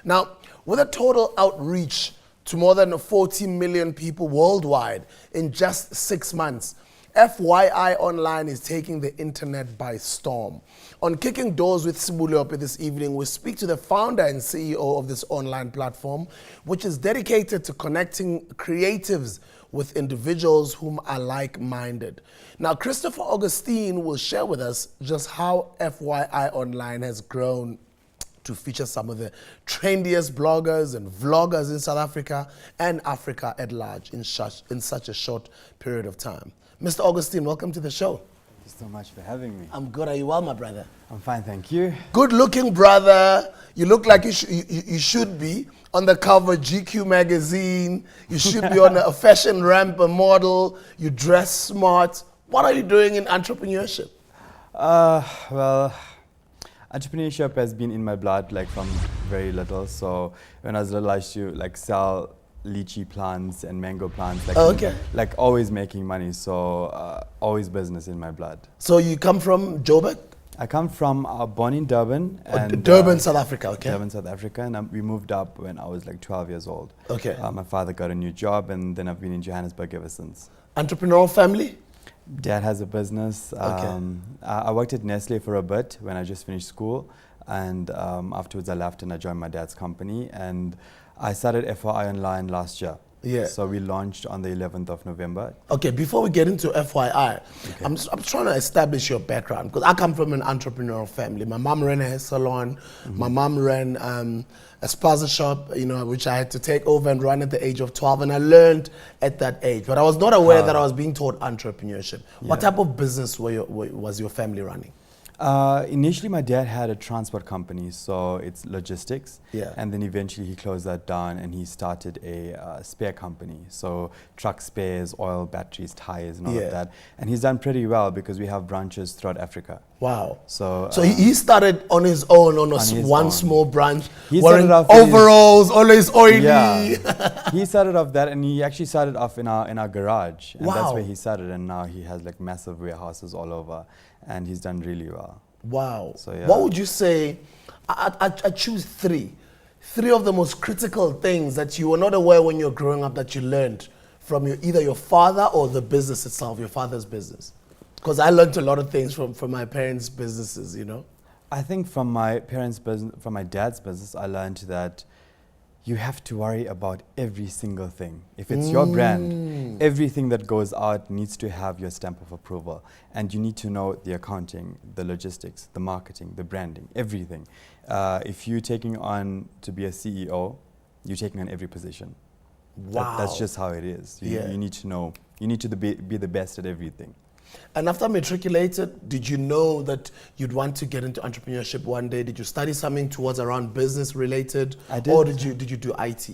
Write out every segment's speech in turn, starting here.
Now, with a total outreach to more than 40 million people worldwide in just 6 months, FYI Online is taking the internet by storm. On Kicking Doors with Sibuleope this evening, we speak to the founder and CEO of this online platform, which is dedicated to connecting creatives with individuals whom are like-minded. Now, Christopher Augustine will share with us just how FYI Online has grown to feature some of the trendiest bloggers and vloggers in South Africa and Africa at large in such a short period of time. Mr. Augustine, welcome to the show. Thank you so much for having me. I'm good. Are you well, my brother? I'm fine, thank you. Good looking brother. You look like you should be on the cover of GQ magazine. You should be on a fashion ramp, a model. You dress smart. What are you doing in entrepreneurship? Well, entrepreneurship has been in my blood like from very little. So when I was little, I used to sell lychee plants and mango plants, like always making money. So always business in my blood. So you come from Joburg? I come from born in Durban. And, Durban, South Africa, okay. Durban, South Africa, and we moved up when I was like 12 years old. Okay. My father got a new job, and then I've been in Johannesburg ever since. Entrepreneurial family? Dad has a business. Okay. I worked at Nestle for a bit when I just finished school, and afterwards I left and I joined my dad's company, and I started FYI Online last year. Yeah. So we launched on the 11th of November. Okay, before we get into FYI, okay. I'm trying to establish your background, because I come from an entrepreneurial family. My mom ran a hair salon. My mom ran a spaza shop, which I had to take over and run at the age of 12, and I learned at that age. But I was not aware that I was being taught entrepreneurship. Yeah. What type of business was your family running? Initially, my dad had a transport company, so it's logistics. Yeah. And then eventually he closed that down and he started a spare company. So truck spares, oil, batteries, tires, and all of that. And he's done pretty well because we have branches throughout Africa. Wow. So he started on his own, on one small branch, wearing overalls, always oily. Yeah. He started off that, and he actually started off in our garage. And that's where he started, and now he has like massive warehouses all over. And he's done really well. Wow. So, yeah. What would you say, I choose three of the most critical things that you were not aware when you were growing up that you learned from either your father or the business itself, your father's business? Because I learned a lot of things from my parents' businesses, I think from my parents' business, from my dad's business, I learned that you have to worry about every single thing. If it's your brand, everything that goes out needs to have your stamp of approval. And you need to know the accounting, the logistics, the marketing, the branding, everything. If you're taking on to be a CEO, you're taking on every position. Wow. That's just how it is. You need to know, you need to be the best at everything. And after matriculated, did you know that you'd want to get into entrepreneurship one day? Did you study something towards around business related? I did. Or did you do IT?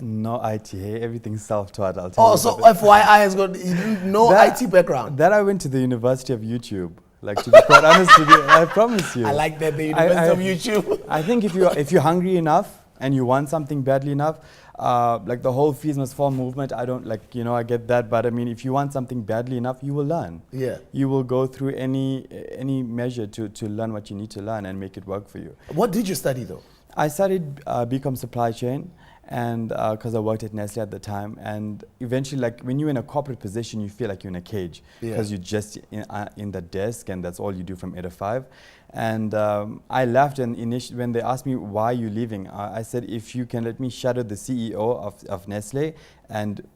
No IT, hey, everything's self-taught, I'll tell you. Oh, so FYI has got no IT background? That I went to the University of YouTube. Like, to be quite honest with you, I promise you. I like that, the University of YouTube. I think if you're hungry enough and you want something badly enough, like the whole fees must fall movement, I don't I get that, but I mean, if you want something badly enough, you will learn. Yeah. You will go through any measure to learn what you need to learn and make it work for you. What did you study though? I studied BCom supply chain, and because I worked at Nestle at the time, and eventually, like when you're in a corporate position, you feel like you're in a cage because you're just in the desk, and that's all you do from 8 to 5. And I left, and initially when they asked me why you're leaving, I said, if you can let me shadow the CEO of Nestle and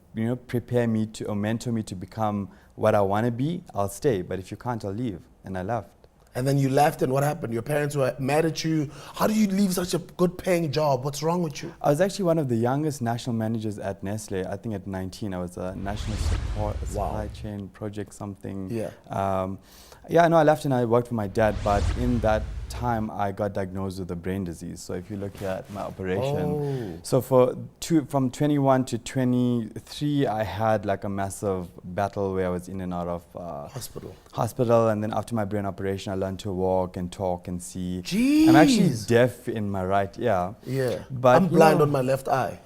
prepare me to or mentor me to become what I want to be, I'll stay. But if you can't, I'll leave. And I left. And then you left, and what happened? Your parents were mad at you. How do you leave such a good paying job? What's wrong with you? I was actually one of the youngest national managers at Nestle. I think at 19, I was a national supply chain project something. Yeah. I left and I worked for my dad, but in that time I got diagnosed with a brain disease. So if you look at my operation, so from 21 to 23, I had like a massive battle where I was in and out of hospital. And then after my brain operation, I learned to walk and talk and see. Jeez. I'm actually deaf in my right ear. Yeah. But I'm blind on my left eye.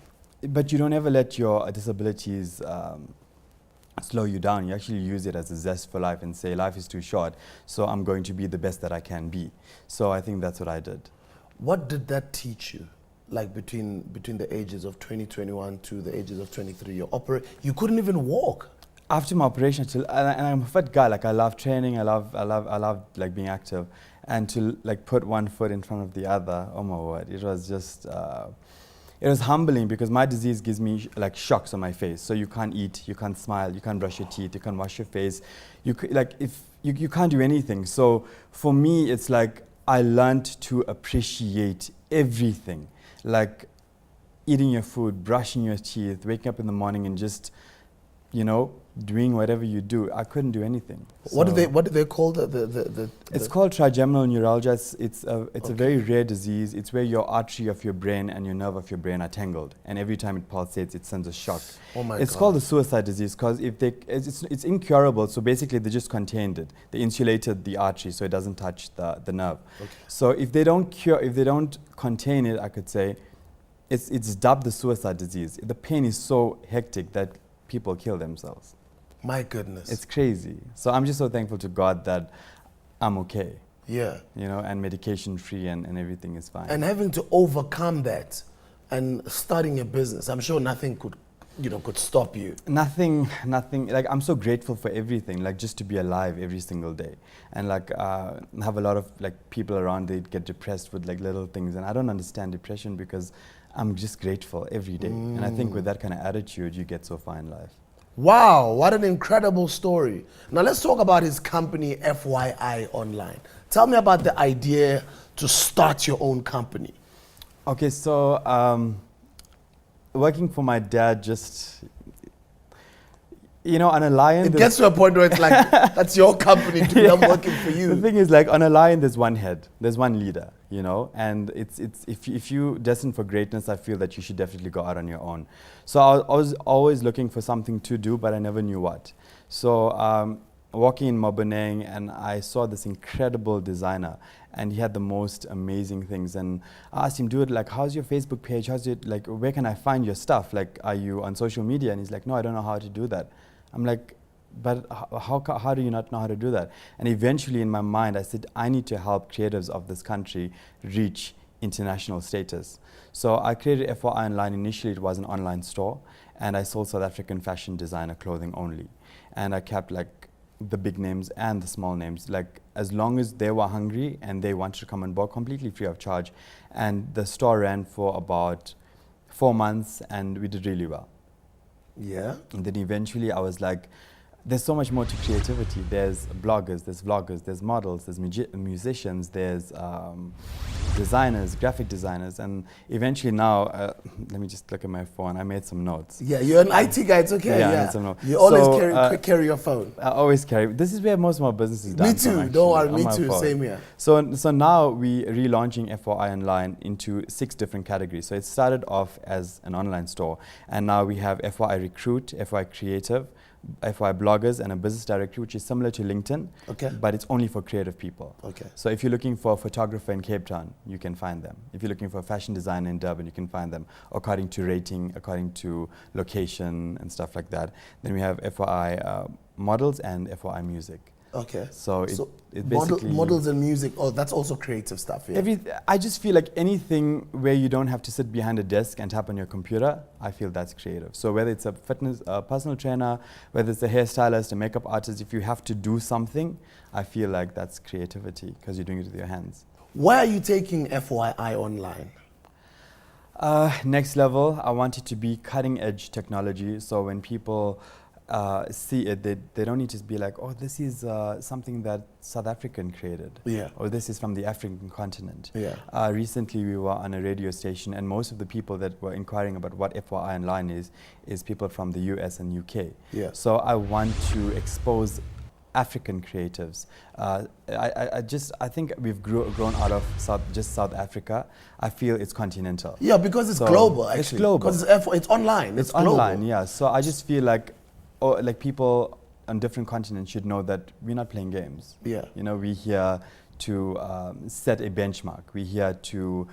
But you don't ever let your disabilities slow you down. You actually use it as a zest for life and say, life is too short, so I'm going to be the best that I can be. So I think that's what I did. What did that teach you? like between the ages of 21 to the ages of 23? You couldn't even walk. After my operation, and I'm a fit guy. Like I love training. I love like being active, and to like put one foot in front of the other. Oh my word! It was just. It was humbling because my disease gives me like shocks on my face. So you can't eat, you can't smile, you can't brush your teeth, you can't wash your face. You can't do anything. So for me, it's like I learned to appreciate everything, like eating your food, brushing your teeth, waking up in the morning, and just, doing whatever you do. I couldn't do anything. What do they call the It's called trigeminal neuralgia. It's a very rare disease. It's where your artery of your brain and your nerve of your brain are tangled, and every time it pulsates, it sends a shock. Oh my It's God. called the suicide disease because it's incurable. So basically, they just contained it. They insulated the artery so it doesn't touch the nerve. Okay. So if they don't contain it, I could say, it's dubbed the suicide disease. The pain is so hectic that people kill themselves. My goodness. It's crazy. So I'm just so thankful to God that I'm okay. Yeah. And medication free and everything is fine. And having to overcome that and starting a business, I'm sure nothing could stop you. Nothing, like I'm so grateful for everything, like just to be alive every single day. And like have a lot of like people around, they get depressed with like little things, and I don't understand depression because I'm just grateful every day. And I think with that kind of attitude, you get so far in life. Wow, what an incredible story. Now let's talk about his company, FYI Online. Tell me about the idea to start your own company. Okay, so working for my dad just, on a lion... It gets to a point where it's like, that's your company, dude, I'm working for you. The thing is, like, on a lion, there's one head, there's one leader, and if you destined for greatness, I feel that you should definitely go out on your own. So I was always looking for something to do, but I never knew what. So walking in Maboneng, and I saw this incredible designer, and he had the most amazing things. And I asked him, dude, like, how's your Facebook page? Like, where can I find your stuff? Like, are you on social media? And he's like, no, I don't know how to do that. I'm like, but how do you not know how to do that? And eventually in my mind, I said, I need to help creatives of this country reach international status. So I created FYI Online. Initially, it was an online store, and I sold South African fashion designer clothing only. And I kept like the big names and the small names, like as long as they were hungry and they wanted to come on board, completely free of charge. And the store ran for about 4 months, and we did really well. Yeah. And then eventually I was like, there's so much more to creativity. There's bloggers, there's vloggers, there's models, there's musicians, there's designers, graphic designers, and eventually now, let me just look at my phone. I made some notes. Yeah, you're an IT guy, it's okay. Yeah, I made some notes. You always carry your phone. I always carry. This is where most of my business is done. Me too, from, don't worry, me on too, phone. same here. So now we relaunching FYI Online into 6 different categories. So it started off as an online store, and now we have FYI Recruit, FYI Creative, FYI Bloggers, and a business directory, which is similar to LinkedIn, but it's only for creative people. Okay. So if you're looking for a photographer in Cape Town, you can find them. If you're looking for a fashion designer in Durban, you can find them according to rating, according to location and stuff like that. Then we have FYI Models and FYI Music. Okay. So it basically... Models and music, that's also creative stuff, yeah? I just feel like anything where you don't have to sit behind a desk and tap on your computer, I feel that's creative. So whether it's a fitness personal trainer, whether it's a hairstylist, a makeup artist, if you have to do something, I feel like that's creativity because you're doing it with your hands. Why are you taking FYI Online? Next level, I want it to be cutting edge technology. So when people see it, they don't need to be like, oh, this is something that South African created. Yeah. Or this is from the African continent. Yeah. Recently we were on a radio station, and most of the people that were inquiring about what FYI Online is people from the US and UK. Yeah. So I want to expose African creatives. I think we've grown out of South Africa. I feel it's continental. Yeah, because it's global, actually. It's global. Because it's online. It's global. Online, yeah. So I just feel like people on different continents should know that we're not playing games. Yeah. We're here to set a benchmark. We're here to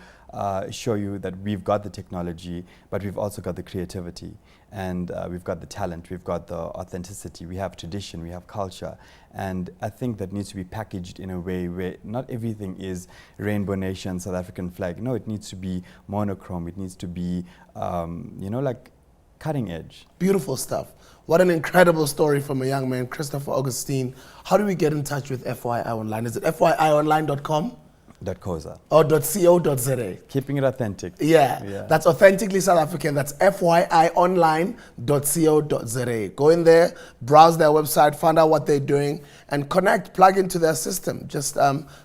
show you that we've got the technology, but we've also got the creativity, and we've got the talent, we've got the authenticity, we have tradition, we have culture, and I think that needs to be packaged in a way where not everything is Rainbow Nation, South African flag. No, it needs to be monochrome, it needs to be, you know, like cutting edge. Beautiful stuff. What an incredible story from a young man, Christopher Augustine. How do we get in touch with FYI Online? Is it FYIonline.com? .coza. Or .co.za? Keeping it authentic. Yeah, that's authentically South African. That's FYIonline.co.za. Go in there, browse their website, find out what they're doing, and connect, plug into their system. Just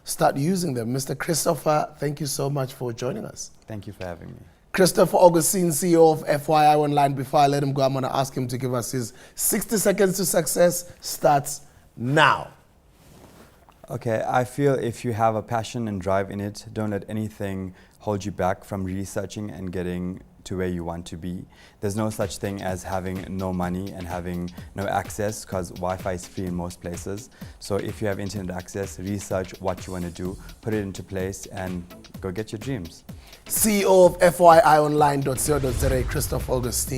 start using them. Mr. Christopher, thank you so much for joining us. Thank you for having me. Christopher Augustine, CEO of FYI Online. Before I let him go, I'm going to ask him to give us his 60 seconds to success. Starts now. Okay, I feel if you have a passion and drive in it, don't let anything hold you back from researching and getting to where you want to be. There's no such thing as having no money and having no access, because Wi-Fi is free in most places. So if you have internet access, research what you want to do, put it into place, and go get your dreams. CEO of FYIonline.co.za, Christopher Augustine.